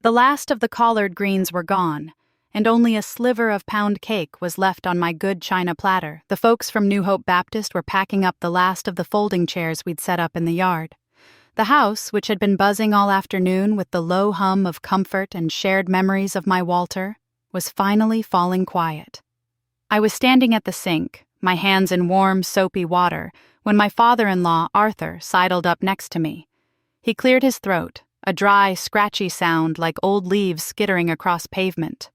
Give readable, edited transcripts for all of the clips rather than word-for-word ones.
The last of the collard greens were gone, and only a sliver of pound cake was left on my good china platter. The folks from New Hope Baptist were packing up the last of the folding chairs we'd set up in the yard. The house, which had been buzzing all afternoon with the low hum of comfort and shared memories of my Walter, was finally falling quiet. I was standing at the sink, my hands in warm, soapy water, when my father-in-law, Arthur, sidled up next to me. He cleared his throat, a dry, scratchy sound like old leaves skittering across pavement.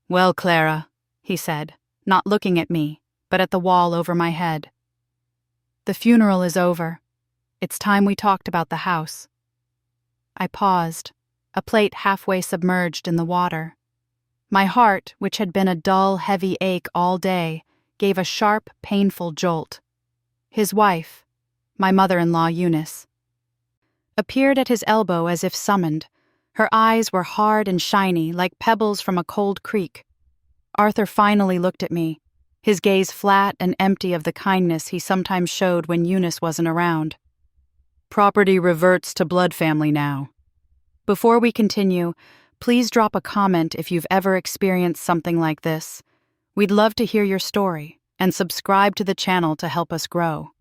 "Well, Clara," he said, not looking at me, but at the wall over my head. "The funeral is over. It's time we talked about the house." I paused, a plate halfway submerged in the water. My heart, which had been a dull, heavy ache all day, gave a sharp, painful jolt. His wife, my mother-in-law Eunice, appeared at his elbow as if summoned. Her eyes were hard and shiny, like pebbles from a cold creek. Arthur finally looked at me, his gaze flat and empty of the kindness he sometimes showed when Eunice wasn't around. "Property reverts to blood family now. Before we continue, please drop a comment if you've ever experienced something like this. We'd love to hear your story, and subscribe to the channel to help us grow."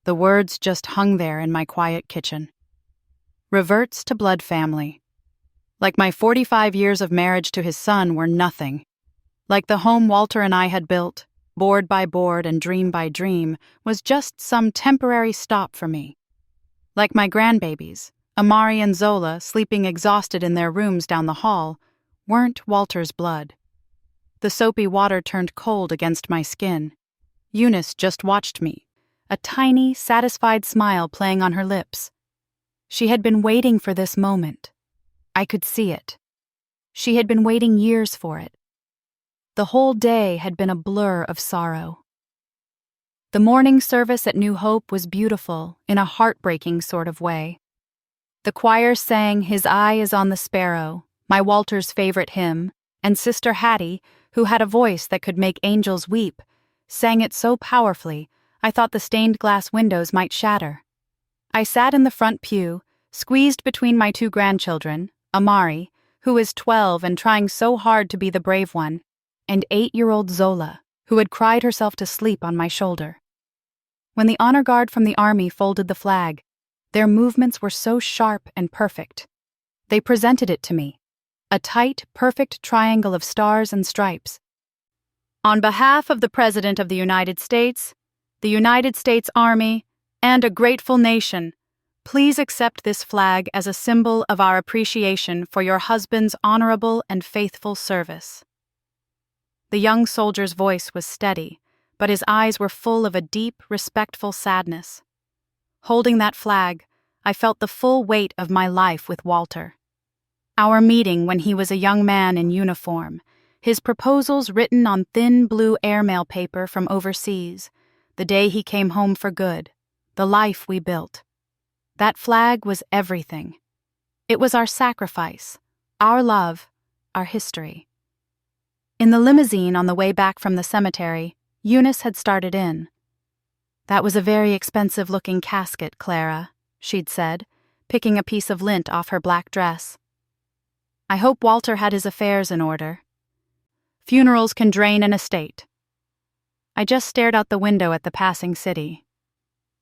The words just hung there in my quiet kitchen. Reverts to blood family. Like my 45 years of marriage to his son were nothing. Like the home Walter and I had built, board by board and dream by dream, was just some temporary stop for me. Like my grandbabies, Amari and Zola, sleeping exhausted in their rooms down the hall, weren't Walter's blood. The soapy water turned cold against my skin. Eunice just watched me, a tiny, satisfied smile playing on her lips. She had been waiting for this moment. I could see it. She had been waiting years for it. The whole day had been a blur of sorrow. The morning service at New Hope was beautiful in a heartbreaking sort of way. The choir sang "His Eye is on the Sparrow," my Walter's favorite hymn, and Sister Hattie, who had a voice that could make angels weep, sang it so powerfully I thought the stained glass windows might shatter. I sat in the front pew, squeezed between my two grandchildren, Amari, who is 12 and trying so hard to be the brave one, and 8-year-old Zola, who had cried herself to sleep on my shoulder. When the honor guard from the army folded the flag, their movements were so sharp and perfect. They presented it to me, a tight, perfect triangle of stars and stripes. "On behalf of the President of the United States Army, and a grateful nation, please accept this flag as a symbol of our appreciation for your husband's honorable and faithful service." The young soldier's voice was steady, but his eyes were full of a deep, respectful sadness. Holding that flag, I felt the full weight of my life with Walter. Our meeting when he was a young man in uniform, his proposals written on thin blue airmail paper from overseas, the day he came home for good, the life we built. That flag was everything. It was our sacrifice, our love, our history. In the limousine on the way back from the cemetery, Eunice had started in. "That was a very expensive-looking casket, Clara," she'd said, picking a piece of lint off her black dress. "I hope Walter had his affairs in order. Funerals can drain an estate." I just stared out the window at the passing city.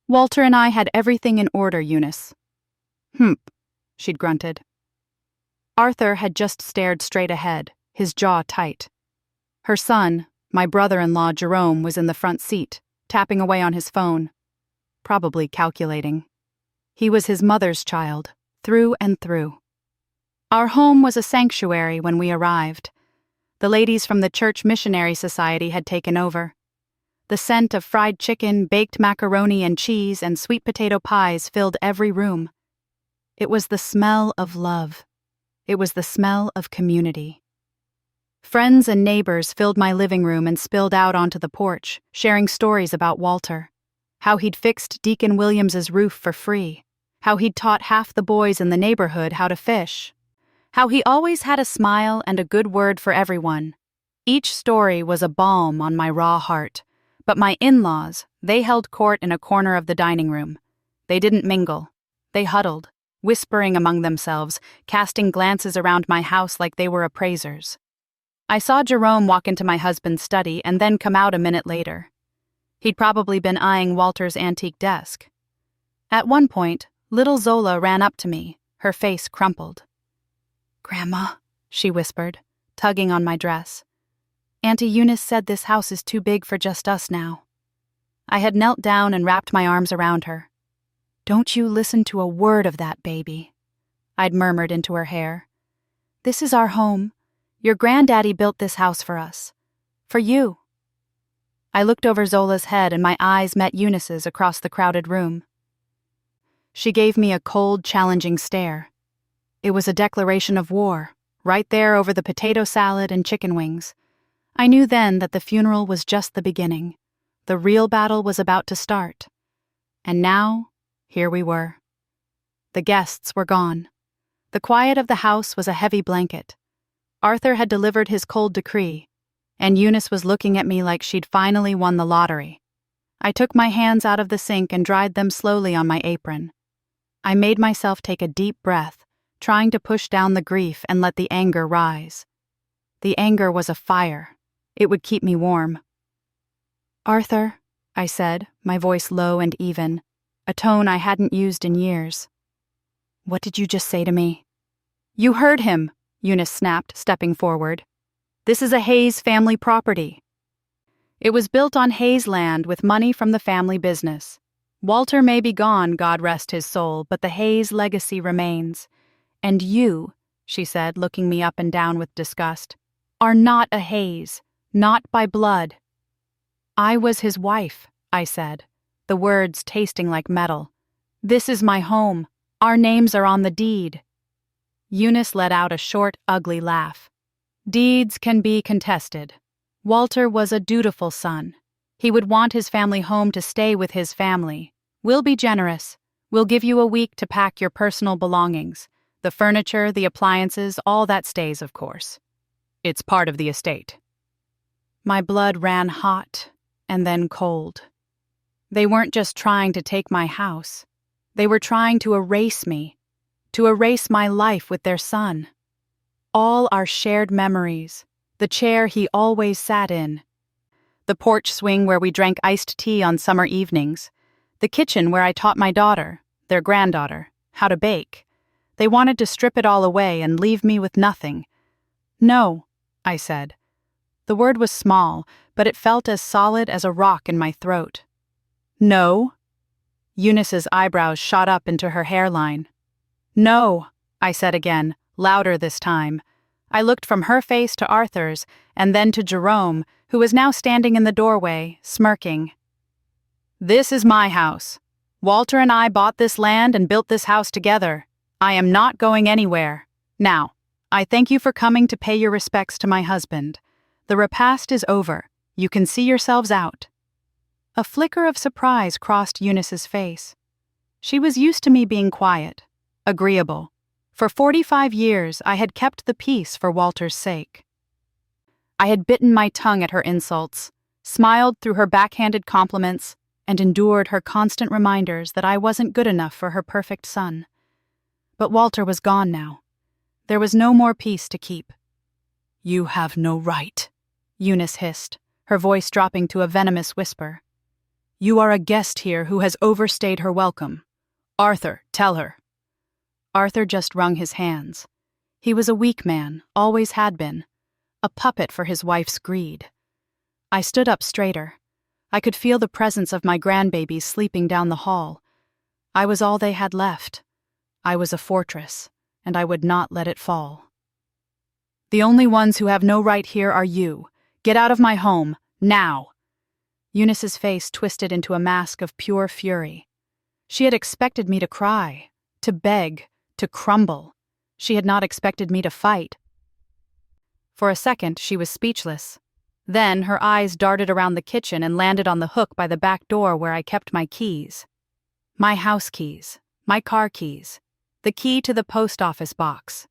"Walter and I had everything in order, Eunice." "Humph," she'd grunted. Arthur had just stared straight ahead, his jaw tight. Her son, my brother-in-law Jerome, was in the front seat, tapping away on his phone, probably calculating. He was his mother's child, through and through. Our home was a sanctuary when we arrived. The ladies from the Church Missionary Society had taken over. The scent of fried chicken, baked macaroni and cheese, and sweet potato pies filled every room. It was the smell of love. It was the smell of community. Friends and neighbors filled my living room and spilled out onto the porch, sharing stories about Walter. How he'd fixed Deacon Williams's roof for free. How he'd taught half the boys in the neighborhood how to fish. How he always had a smile and a good word for everyone. Each story was a balm on my raw heart. But my in-laws, they held court in a corner of the dining room. They didn't mingle. They huddled. whispering among themselves, casting glances around my house like they were appraisers. I saw Jerome walk into my husband's study and then come out a minute later. He'd probably been eyeing Walter's antique desk. At one point, little Zola ran up to me, her face crumpled. "Grandma," she whispered, tugging on my dress. "Auntie Eunice said this house is too big for just us now." I had knelt down and wrapped my arms around her. "Don't you listen to a word of that, baby," I'd murmured into her hair. "This is our home. Your granddaddy built this house for us. For you." I looked over Zola's head and my eyes met Eunice's across the crowded room. She gave me a cold, challenging stare. It was a declaration of war, right there over the potato salad and chicken wings. I knew then that the funeral was just the beginning. The real battle was about to start. And now, here we were. The guests were gone. The quiet of the house was a heavy blanket. Arthur had delivered his cold decree, and Eunice was looking at me like she'd finally won the lottery. I took my hands out of the sink and dried them slowly on my apron. I made myself take a deep breath, trying to push down the grief and let the anger rise. The anger was a fire. It would keep me warm. "Arthur," I said, my voice low and even, a tone I hadn't used in years. "What did you just say to me?" "You heard him," Eunice snapped, stepping forward. "This is a Hayes family property. It was built on Hayes land with money from the family business. Walter may be gone, God rest his soul, but the Hayes legacy remains. And you," she said, looking me up and down with disgust, "are not a Hayes, not by blood." "I was his wife," I said, the words tasting like metal. "This is my home. Our names are on the deed." Eunice let out a short, ugly laugh. "Deeds can be contested. Walter was a dutiful son. He would want his family home to stay with his family. We'll be generous. We'll give you a week to pack your personal belongings. The furniture, the appliances, all that stays, of course. It's part of the estate." My blood ran hot and then cold. They weren't just trying to take my house. They were trying to erase me, to erase my life with their son. All our shared memories, the chair he always sat in, the porch swing where we drank iced tea on summer evenings, the kitchen where I taught my daughter, their granddaughter, how to bake. They wanted to strip it all away and leave me with nothing. "No," I said. The word was small, but it felt as solid as a rock in my throat. "No?" Eunice's eyebrows shot up into her hairline. "No," I said again, louder this time. I looked from her face to Arthur's, and then to Jerome, who was now standing in the doorway, smirking. "This is my house. Walter and I bought this land and built this house together. I am not going anywhere. Now, I thank you for coming to pay your respects to my husband. The repast is over. You can see yourselves out." A flicker of surprise crossed Eunice's face. She was used to me being quiet, agreeable. For 45 years, I had kept the peace for Walter's sake. I had bitten my tongue at her insults, smiled through her backhanded compliments, and endured her constant reminders that I wasn't good enough for her perfect son. But Walter was gone now. There was no more peace to keep. "You have no right," Eunice hissed, her voice dropping to a venomous whisper. "You are a guest here who has overstayed her welcome. Arthur, tell her." Arthur just wrung his hands. He was a weak man, always had been, a puppet for his wife's greed. I stood up straighter. I could feel the presence of my grandbabies sleeping down the hall. I was all they had left. I was a fortress, and I would not let it fall. "The only ones who have no right here are you. Get out of my home, now." Eunice's face twisted into a mask of pure fury. She had expected me to cry, to beg, to crumble. She had not expected me to fight. For a second, she was speechless. Then her eyes darted around the kitchen and landed on the hook by the back door where I kept my keys. My house keys, my car keys, the key to the post office box.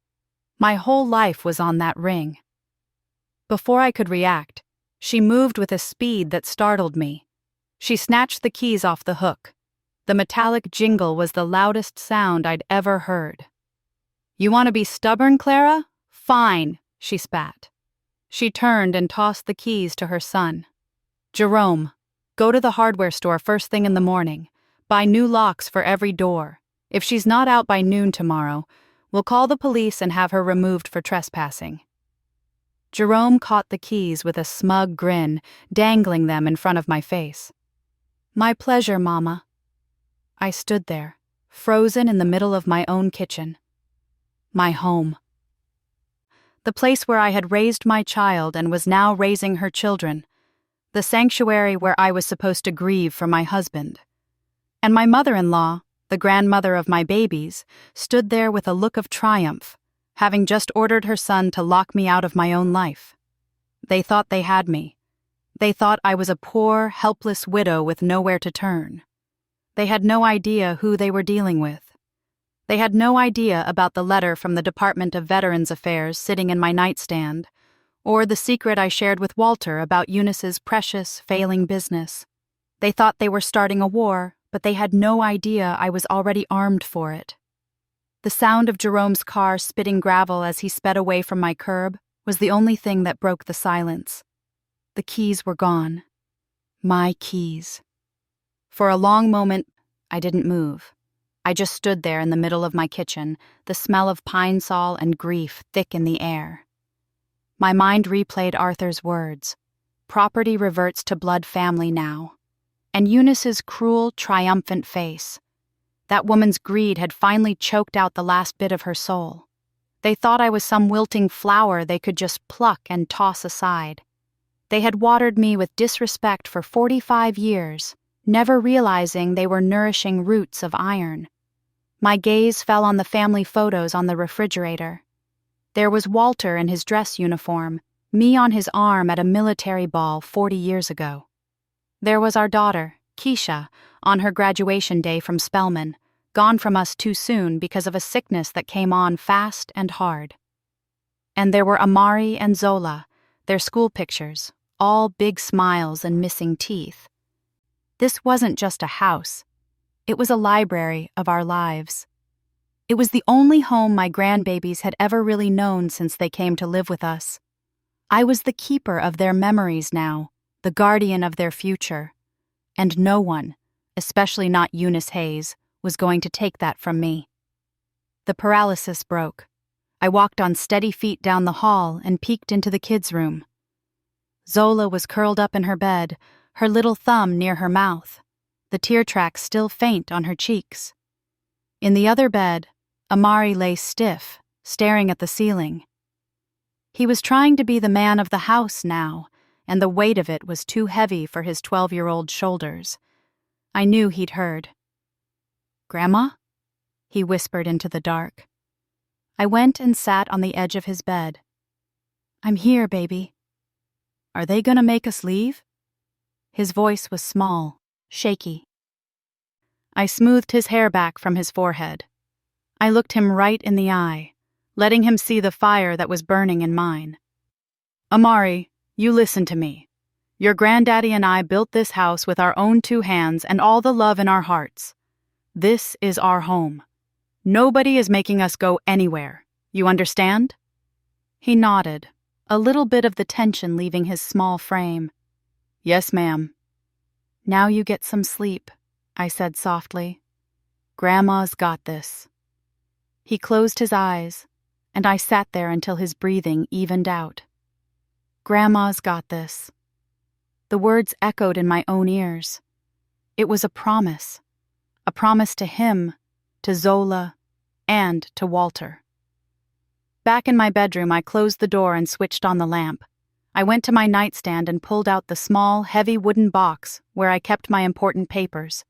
My whole life was on that ring. Before I could react, she moved with a speed that startled me. She snatched the keys off the hook. The metallic jingle was the loudest sound I'd ever heard. "You want to be stubborn, Clara? Fine," she spat. She turned and tossed the keys to her son. "Jerome, go to the hardware store first thing in the morning. Buy new locks for every door. If she's not out by noon tomorrow, we'll call the police and have her removed for trespassing." Jerome caught the keys with a smug grin, dangling them in front of my face. "My pleasure, Mama." I stood there, frozen in the middle of my own kitchen. My home. The place where I had raised my child and was now raising her children. The sanctuary where I was supposed to grieve for my husband. And my mother-in-law, the grandmother of my babies, stood there with a look of triumph, having just ordered her son to lock me out of my own life. They thought they had me. They thought I was a poor, helpless widow with nowhere to turn. They had no idea who they were dealing with. They had no idea about the letter from the Department of Veterans Affairs sitting in my nightstand, or the secret I shared with Walter about Eunice's precious, failing business. They thought they were starting a war, but they had no idea I was already armed for it. The sound of Jerome's car spitting gravel as he sped away from my curb was the only thing that broke the silence. The keys were gone. My keys. For a long moment, I didn't move. I just stood there in the middle of my kitchen, the smell of pine sol and grief thick in the air. My mind replayed Arthur's words. Property reverts to blood family now. And Eunice's cruel, triumphant face. That woman's greed had finally choked out the last bit of her soul. They thought I was some wilting flower they could just pluck and toss aside. They had watered me with disrespect for 45 years, never realizing they were nourishing roots of iron. My gaze fell on the family photos on the refrigerator. There was Walter in his dress uniform, me on his arm at a military ball 40 years ago. There was our daughter, Keisha, on her graduation day from Spelman, gone from us too soon because of a sickness that came on fast and hard. And there were Amari and Zola, their school pictures, all big smiles and missing teeth. This wasn't just a house. It was a library of our lives. It was the only home my grandbabies had ever really known since they came to live with us. I was the keeper of their memories now, the guardian of their future. And no one, especially not Eunice Hayes, was going to take that from me. The paralysis broke. I walked on steady feet down the hall and peeked into the kids' room. Zola was curled up in her bed, her little thumb near her mouth, the tear tracks still faint on her cheeks. In the other bed, Amari lay stiff, staring at the ceiling. He was trying to be the man of the house now, and the weight of it was too heavy for his 12-year-old shoulders. I knew he'd heard. "Grandma?" he whispered into the dark. I went and sat on the edge of his bed. "I'm here, baby." "Are they gonna make us leave?" His voice was small, shaky. I smoothed his hair back from his forehead. I looked him right in the eye, letting him see the fire that was burning in mine. "Amari, you listen to me. Your granddaddy and I built this house with our own 2 hands and all the love in our hearts. This is our home. Nobody is making us go anywhere. You understand?" He nodded, a little bit of the tension leaving his small frame. "Yes, ma'am." "Now you get some sleep," I said softly. "Grandma's got this." He closed his eyes, and I sat there until his breathing evened out. "Grandma's got this." The words echoed in my own ears. It was a promise to him, to Zola, and to Walter. Back in my bedroom, I closed the door and switched on the lamp. I went to my nightstand and pulled out the small, heavy wooden box where I kept my important papers.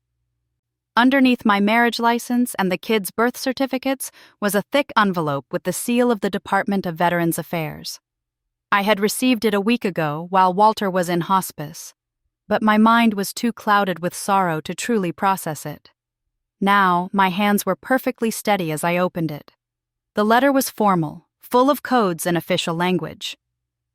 Underneath my marriage license and the kids' birth certificates was a thick envelope with the seal of the Department of Veterans Affairs. I had received it a week ago while Walter was in hospice, but my mind was too clouded with sorrow to truly process it. Now, my hands were perfectly steady as I opened it. The letter was formal, full of codes and official language.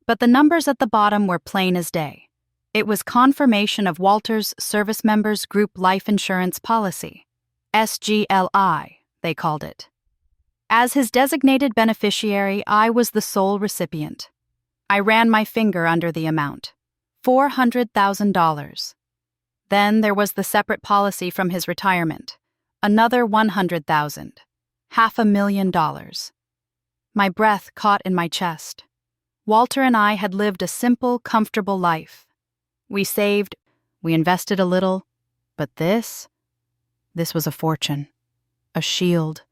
But the numbers at the bottom were plain as day. It was confirmation of Walter's Service Members Group Life Insurance Policy, SGLI, they called it. As his designated beneficiary, I was the sole recipient. I ran my finger under the amount, $400,000. Then there was the separate policy from his retirement, another $100,000, $500,000. My breath caught in my chest. Walter and I had lived a simple, comfortable life. We saved, we invested a little, but this was a fortune, a shield,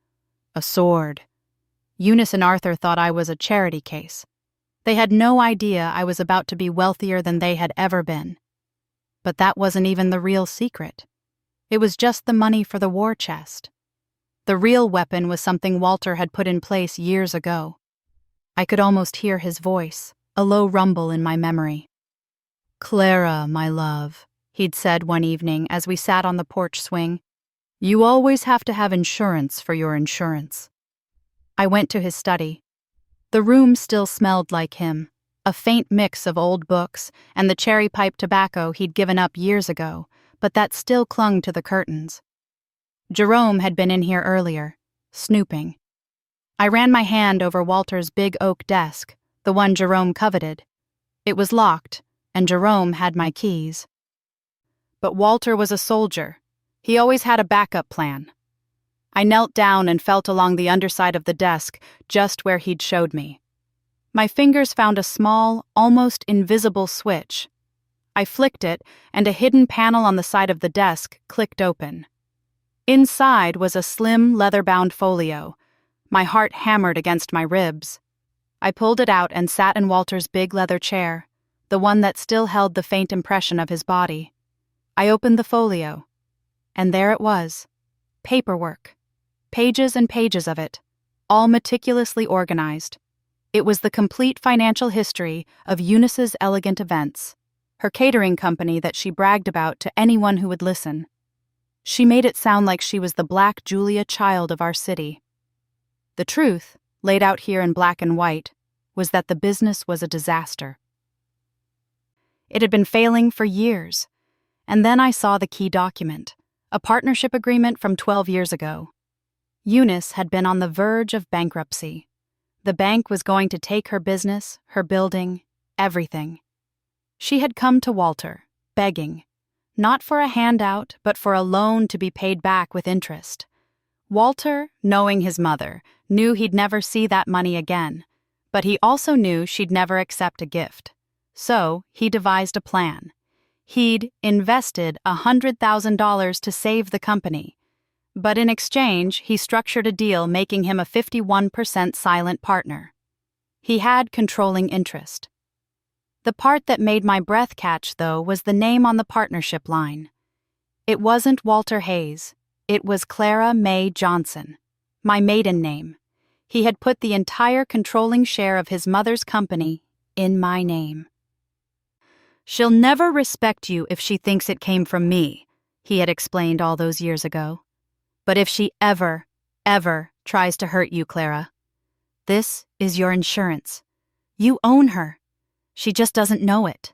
a sword. Eunice and Arthur thought I was a charity case. They had no idea I was about to be wealthier than they had ever been. But that wasn't even the real secret. It was just the money for the war chest. The real weapon was something Walter had put in place years ago. I could almost hear his voice, a low rumble in my memory. "Clara, my love," he'd said one evening as we sat on the porch swing, "you always have to have insurance for your insurance." I went to his study. The room still smelled like him, a faint mix of old books and the cherry pipe tobacco he'd given up years ago, but that still clung to the curtains. Jerome had been in here earlier, snooping. I ran my hand over Walter's big oak desk, the one Jerome coveted. It was locked, and Jerome had my keys. But Walter was a soldier. He always had a backup plan. I knelt down and felt along the underside of the desk, just where he'd showed me. My fingers found a small, almost invisible switch. I flicked it, and a hidden panel on the side of the desk clicked open. Inside was a slim, leather-bound folio. My heart hammered against my ribs. I pulled it out and sat in Walter's big leather chair, the one that still held the faint impression of his body. I opened the folio, and there it was. Paperwork. Pages and pages of it, all meticulously organized. It was the complete financial history of Eunice's Elegant Events, her catering company that she bragged about to anyone who would listen. She made it sound like she was the Black Julia Child of our city. The truth, laid out here in black and white, was that the business was a disaster. It had been failing for years, and then I saw the key document, a partnership agreement from 12 years ago. Eunice had been on the verge of bankruptcy. The bank was going to take her business, her building, everything. She had come to Walter, begging, not for a handout, but for a loan to be paid back with interest. Walter, knowing his mother, knew he'd never see that money again, but he also knew she'd never accept a gift. So he devised a plan. He'd invested $100,000 to save the company, but in exchange, he structured a deal making him a 51% silent partner. He had controlling interest. The part that made my breath catch, though, was the name on the partnership line. It wasn't Walter Hayes. It was Clara May Johnson, my maiden name. He had put the entire controlling share of his mother's company in my name. "She'll never respect you if she thinks it came from me," he had explained all those years ago. "But if she ever tries to hurt you, Clara, this is your insurance. You own her. She just doesn't know it."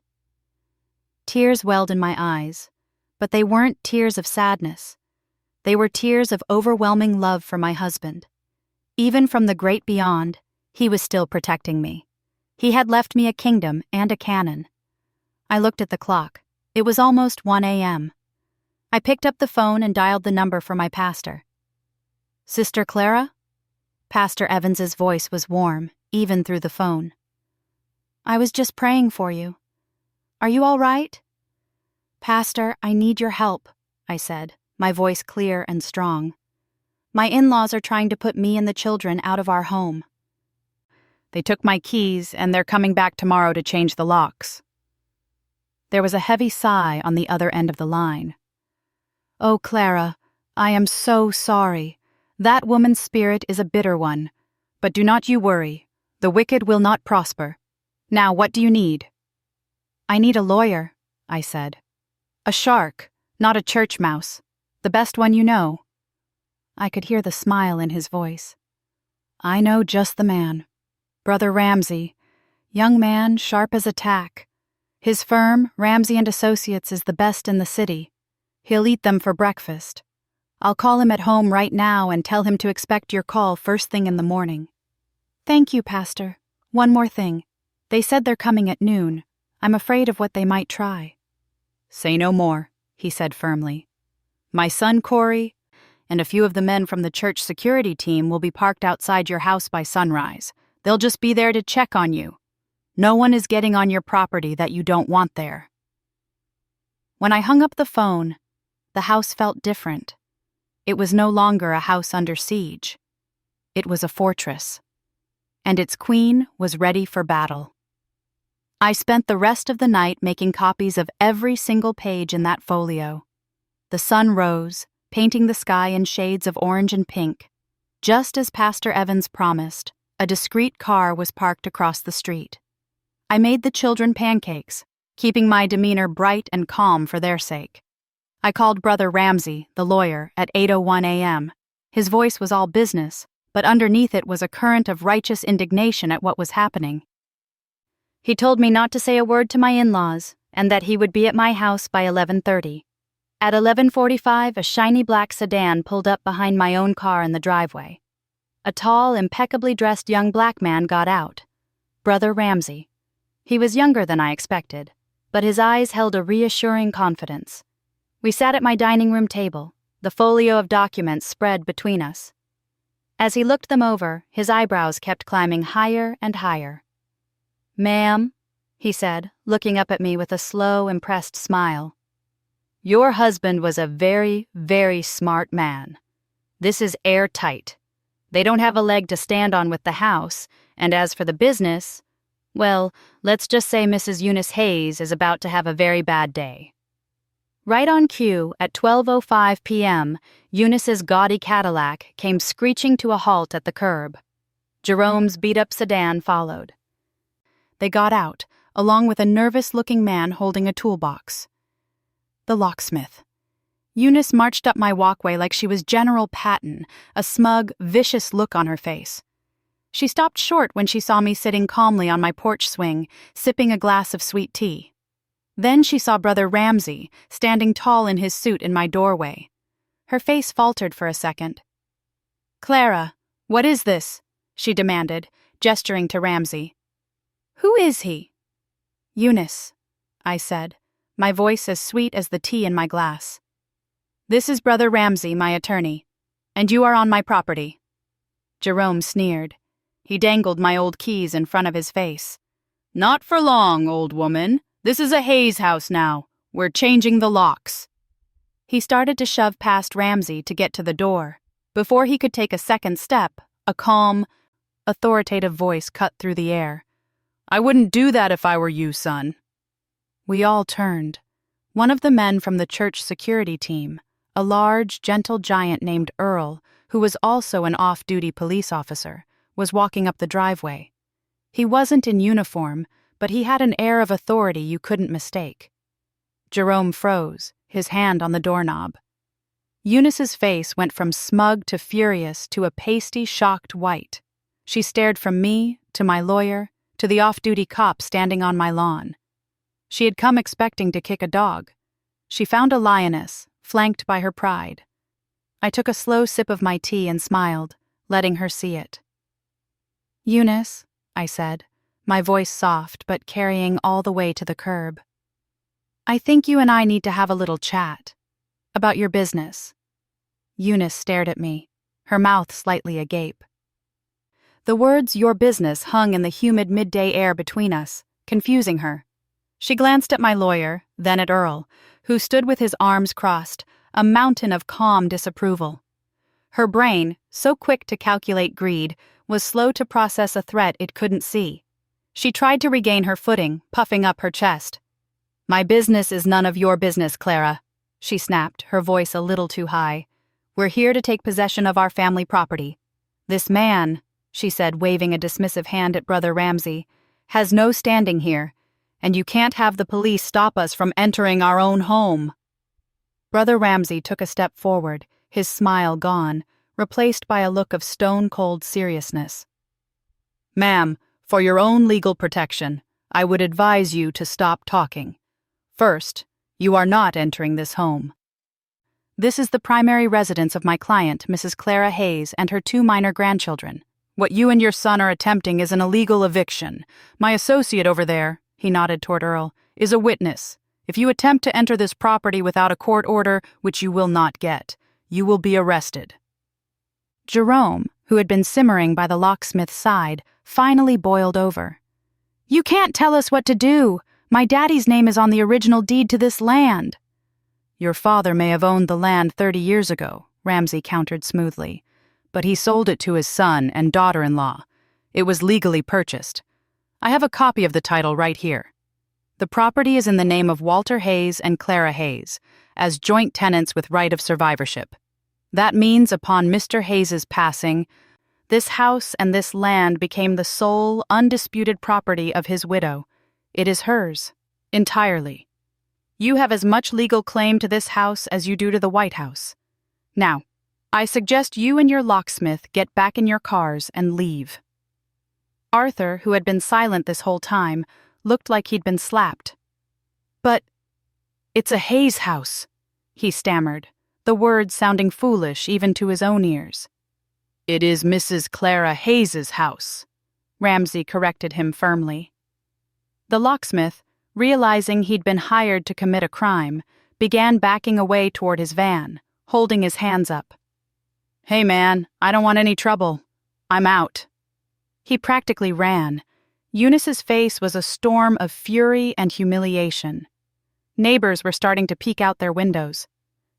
Tears welled in my eyes, but they weren't tears of sadness. They were tears of overwhelming love for my husband. Even from the great beyond, he was still protecting me. He had left me a kingdom and a cannon. I looked at the clock. It was almost 1 a.m. I picked up the phone and dialed the number for my pastor. "Sister Clara?" Pastor Evans's voice was warm, even through the phone. "I was just praying for you. Are you all right?" "Pastor, I need your help," I said, my voice clear and strong. "My in-laws are trying to put me and the children out of our home. They took my keys, and they're coming back tomorrow to change the locks." There was a heavy sigh on the other end of the line. "Oh, Clara, I am so sorry. That woman's spirit is a bitter one. But do not you worry. The wicked will not prosper. Now, what do you need?" "I need a lawyer," I said. "A shark, not a church mouse. The best one you know." I could hear the smile in his voice. "I know just the man. Brother Ramsey. Young man, sharp as a tack. His firm, Ramsey and Associates, is the best in the city. He'll eat them for breakfast. I'll call him at home right now and tell him to expect your call first thing in the morning." "Thank you, Pastor. One more thing. They said they're coming at noon. I'm afraid of what they might try." "Say no more," he said firmly. "My son Corey and a few of the men from the church security team will be parked outside your house by sunrise. They'll just be there to check on you. No one is getting on your property that you don't want there." When I hung up the phone, the house felt different. It was no longer a house under siege. It was a fortress. And its queen was ready for battle. I spent the rest of the night making copies of every single page in that folio. The sun rose, painting the sky in shades of orange and pink. Just as Pastor Evans promised, a discreet car was parked across the street. I made the children pancakes, keeping my demeanor bright and calm for their sake. I called Brother Ramsey, the lawyer, at 8:01 a.m. His voice was all business, but underneath it was a current of righteous indignation at what was happening. He told me not to say a word to my in-laws, and that he would be at my house by 11:30. At 11:45, a shiny black sedan pulled up behind my own car in the driveway. A tall, impeccably dressed young black man got out. Brother Ramsey. He was younger than I expected, but his eyes held a reassuring confidence. We sat at my dining room table, the folio of documents spread between us. As he looked them over, his eyebrows kept climbing higher and higher. "Ma'am," he said, looking up at me with a slow, impressed smile, "your husband was a very, very smart man. This is airtight. They don't have a leg to stand on with the house, and as for the business, well, let's just say Mrs. Eunice Hayes is about to have a very bad day." Right on cue, at 12:05 p.m., Eunice's gaudy Cadillac came screeching to a halt at the curb. Jerome's beat-up sedan followed. They got out, along with a nervous-looking man holding a toolbox. The locksmith. Eunice marched up my walkway like she was General Patton, a smug, vicious look on her face. She stopped short when she saw me sitting calmly on my porch swing, sipping a glass of sweet tea. Then she saw Brother Ramsey, standing tall in his suit in my doorway. Her face faltered for a second. "Clara, what is this?" she demanded, gesturing to Ramsey. "Who is he?" "Eunice," I said, my voice as sweet as the tea in my glass. "This is Brother Ramsey, my attorney, and you are on my property." Jerome sneered. He dangled my old keys in front of his face. "Not for long, old woman. This is a Hayes house now. We're changing the locks." He started to shove past Ramsey to get to the door. Before he could take a second step, a calm, authoritative voice cut through the air. "I wouldn't do that if I were you, son." We all turned. One of the men from the church security team, a large, gentle giant named Earl, who was also an off-duty police officer, was walking up the driveway. He wasn't in uniform, but he had an air of authority you couldn't mistake. Jerome froze, his hand on the doorknob. Eunice's face went from smug to furious to a pasty, shocked white. She stared from me, to my lawyer, to the off-duty cop standing on my lawn. She had come expecting to kick a dog. She found a lioness, flanked by her pride. I took a slow sip of my tea and smiled, letting her see it. "Eunice," I said, my voice soft but carrying all the way to the curb. "I think you and I need to have a little chat. About your business." Eunice stared at me, her mouth slightly agape. The words "your business" hung in the humid midday air between us, confusing her. She glanced at my lawyer, then at Earl, who stood with his arms crossed, a mountain of calm disapproval. Her brain, so quick to calculate greed, was slow to process a threat it couldn't see. She tried to regain her footing, puffing up her chest. "My business is none of your business, Clara," she snapped, her voice a little too high. "We're here to take possession of our family property. This man," she said, waving a dismissive hand at Brother Ramsey, "has no standing here, and you can't have the police stop us from entering our own home." Brother Ramsey took a step forward, his smile gone, replaced by a look of stone-cold seriousness. "Ma'am, for your own legal protection, I would advise you to stop talking. First, you are not entering this home. This is the primary residence of my client, Mrs. Clara Hayes, and her 2 minor grandchildren. What you and your son are attempting is an illegal eviction. My associate over there," he nodded toward Earl, "is a witness. If you attempt to enter this property without a court order, which you will not get, you will be arrested." Jerome, who had been simmering by the locksmith's side, finally boiled over. "You can't tell us what to do. My daddy's name is on the original deed to this land." "Your father may have owned the land 30 years ago," Ramsay countered smoothly, "but he sold it to his son and daughter-in-law. It was legally purchased. I have a copy of the title right here. The property is in the name of Walter Hayes and Clara Hayes, as joint tenants with right of survivorship. That means upon Mr. Hayes's passing, this house and this land became the sole, undisputed property of his widow. It is hers, entirely. You have as much legal claim to this house as you do to the White House. Now, I suggest you and your locksmith get back in your cars and leave." Arthur, who had been silent this whole time, looked like he'd been slapped. "But it's a Hayes house," he stammered, the words sounding foolish even to his own ears. "It is Mrs. Clara Hayes's house," Ramsay corrected him firmly. The locksmith, realizing he'd been hired to commit a crime, began backing away toward his van, holding his hands up. "Hey man, I don't want any trouble. I'm out." He practically ran. Eunice's face was a storm of fury and humiliation. Neighbors were starting to peek out their windows.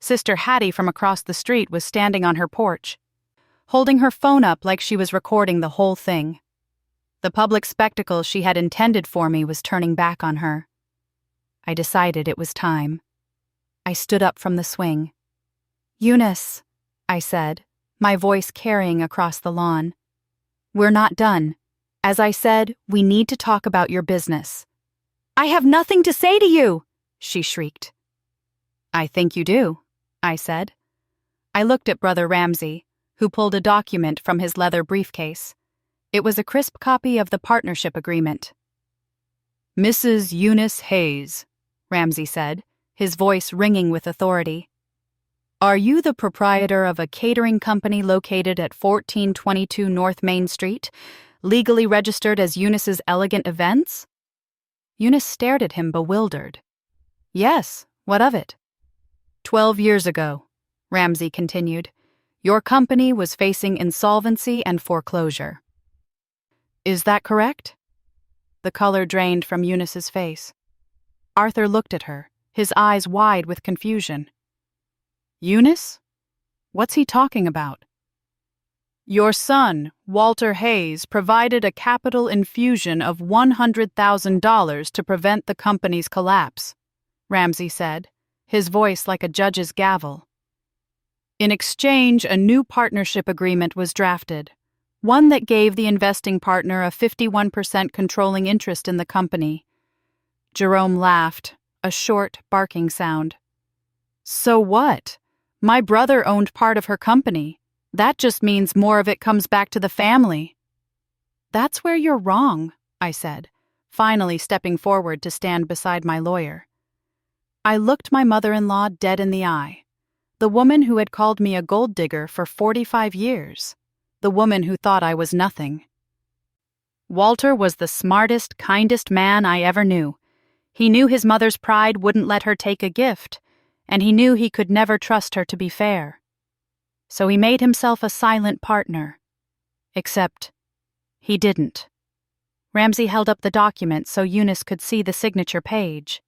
Sister Hattie from across the street was standing on her porch, holding her phone up like she was recording the whole thing. The public spectacle she had intended for me was turning back on her. I decided it was time. I stood up from the swing. "Eunice," I said, my voice carrying across the lawn. "We're not done. As I said, we need to talk about your business." "I have nothing to say to you," she shrieked. "I think you do," I said. I looked at Brother Ramsay, who pulled a document from his leather briefcase. It was a crisp copy of the partnership agreement. "Mrs. Eunice Hayes," Ramsay said, his voice ringing with authority. "Are you the proprietor of a catering company located at 1422 North Main Street, legally registered as Eunice's Elegant Events?" Eunice stared at him bewildered. "Yes, what of it?" 12 years ago, Ramsay continued, your company was facing insolvency and foreclosure. Is that correct? The color drained from Eunice's face. Arthur looked at her, his eyes wide with confusion. Eunice? What's he talking about? Your son, Walter Hayes, provided a capital infusion of $100,000 to prevent the company's collapse, Ramsay said, his voice like a judge's gavel. In exchange, a new partnership agreement was drafted, one that gave the investing partner a 51% controlling interest in the company. Jerome laughed, a short, barking sound. So what? My brother owned part of her company. That just means more of it comes back to the family. That's where you're wrong, I said, finally stepping forward to stand beside my lawyer. I looked my mother-in-law dead in the eye. The woman who had called me a gold digger for 45 years. The woman who thought I was nothing. Walter was the smartest, kindest man I ever knew. He knew his mother's pride wouldn't let her take a gift, and he knew he could never trust her to be fair. So he made himself a silent partner. Except, he didn't. Ramsay held up the document so Eunice could see the signature page.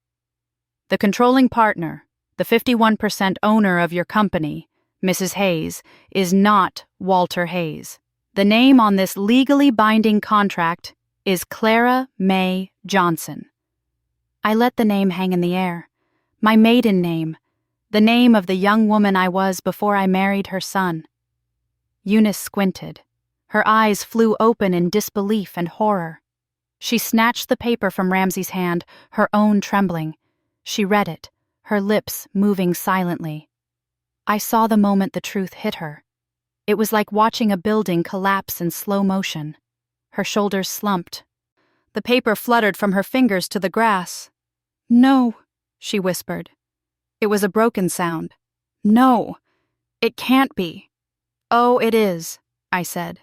The controlling partner, the 51% owner of your company, Mrs. Hayes, is not Walter Hayes. The name on this legally binding contract is Clara May Johnson. I let the name hang in the air. My maiden name, the name of the young woman I was before I married her son. Eunice squinted. Her eyes flew open in disbelief and horror. She snatched the paper from Ramsay's hand, her own trembling. She read it, her lips moving silently. I saw the moment the truth hit her. It was like watching a building collapse in slow motion. Her shoulders slumped. The paper fluttered from her fingers to the grass. "No," she whispered. It was a broken sound. "No, it can't be." "Oh, it is," I said.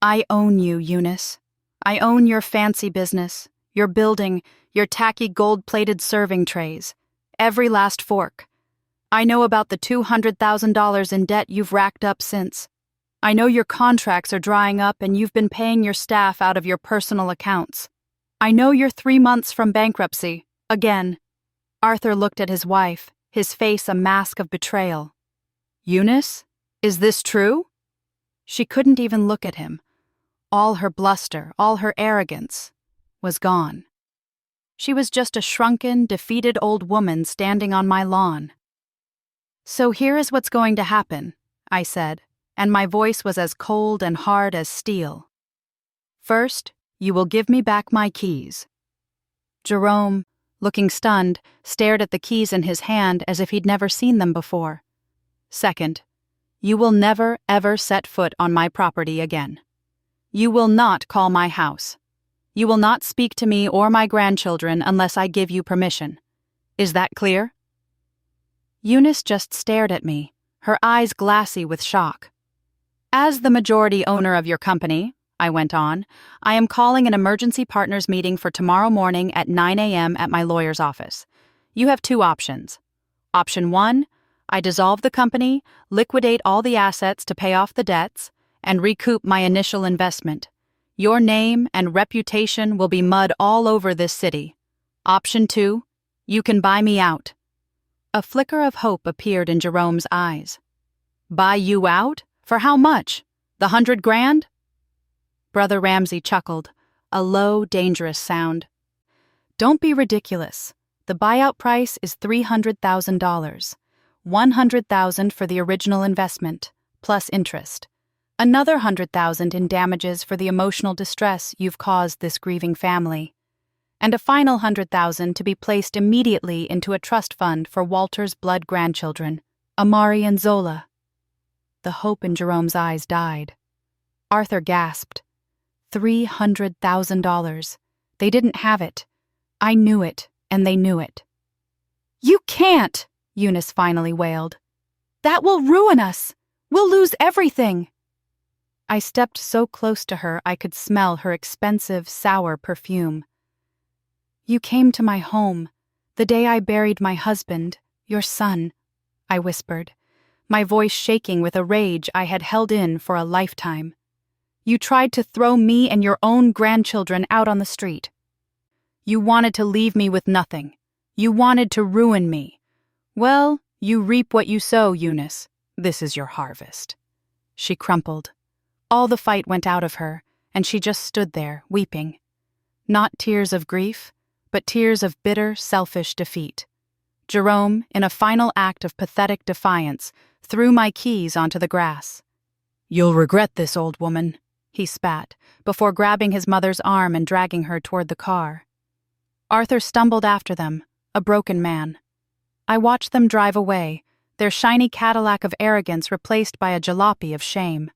"I own you, Eunice. I own your fancy business, your building, your tacky gold-plated serving trays, every last fork. I know about the $200,000 in debt you've racked up since. I know your contracts are drying up and you've been paying your staff out of your personal accounts. I know you're 3 months from bankruptcy, again." Arthur looked at his wife, his face a mask of betrayal. "Eunice, is this true?" She couldn't even look at him. All her bluster, all her arrogance, was gone. She was just a shrunken, defeated old woman standing on my lawn. "So here is what's going to happen," I said, and my voice was as cold and hard as steel. "First, you will give me back my keys." Jerome, looking stunned, stared at the keys in his hand as if he'd never seen them before. "Second, you will never, ever set foot on my property again. You will not call my house. You will not speak to me or my grandchildren unless I give you permission. Is that clear?" Eunice just stared at me, her eyes glassy with shock. "As the majority owner of your company," I went on, "I am calling an emergency partners meeting for tomorrow morning at 9 a.m. at my lawyer's office. You have 2 options. Option 1, I dissolve the company, liquidate all the assets to pay off the debts, and recoup my initial investment. Your name and reputation will be mud all over this city. Option 2, you can buy me out." A flicker of hope appeared in Jerome's eyes. "Buy you out? For how much? The $100,000? Brother Ramsay chuckled, a low, dangerous sound. "Don't be ridiculous. The buyout price is $300,000. $100,000 for the original investment, plus interest. Another $100,000 in damages for the emotional distress you've caused this grieving family. And a final $100,000 to be placed immediately into a trust fund for Walter's blood grandchildren, Amari and Zola." The hope in Jerome's eyes died. Arthur gasped. $300,000. They didn't have it. I knew it, and they knew it. "You can't!" Eunice finally wailed. "That will ruin us! We'll lose everything!" I stepped so close to her I could smell her expensive, sour perfume. "You came to my home, the day I buried my husband, your son," I whispered, my voice shaking with a rage I had held in for a lifetime. "You tried to throw me and your own grandchildren out on the street. You wanted to leave me with nothing. You wanted to ruin me. Well, you reap what you sow, Eunice. This is your harvest." She crumpled. All the fight went out of her, and she just stood there, weeping. Not tears of grief, but tears of bitter, selfish defeat. Jerome, in a final act of pathetic defiance, threw my keys onto the grass. "You'll regret this, old woman," he spat, before grabbing his mother's arm and dragging her toward the car. Arthur stumbled after them, a broken man. I watched them drive away, their shiny Cadillac of arrogance replaced by a jalopy of shame.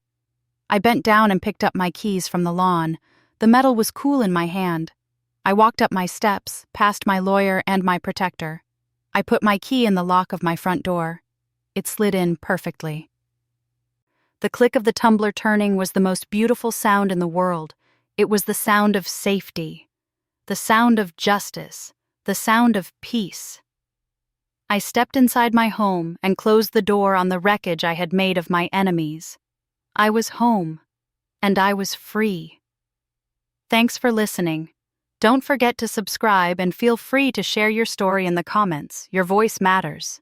I bent down and picked up my keys from the lawn. The metal was cool in my hand. I walked up my steps, past my lawyer and my protector. I put my key in the lock of my front door. It slid in perfectly. The click of the tumbler turning was the most beautiful sound in the world. It was the sound of safety, the sound of justice, the sound of peace. I stepped inside my home and closed the door on the wreckage I had made of my enemies. I was home, and I was free. Thanks for listening. Don't forget to subscribe and feel free to share your story in the comments. Your voice matters.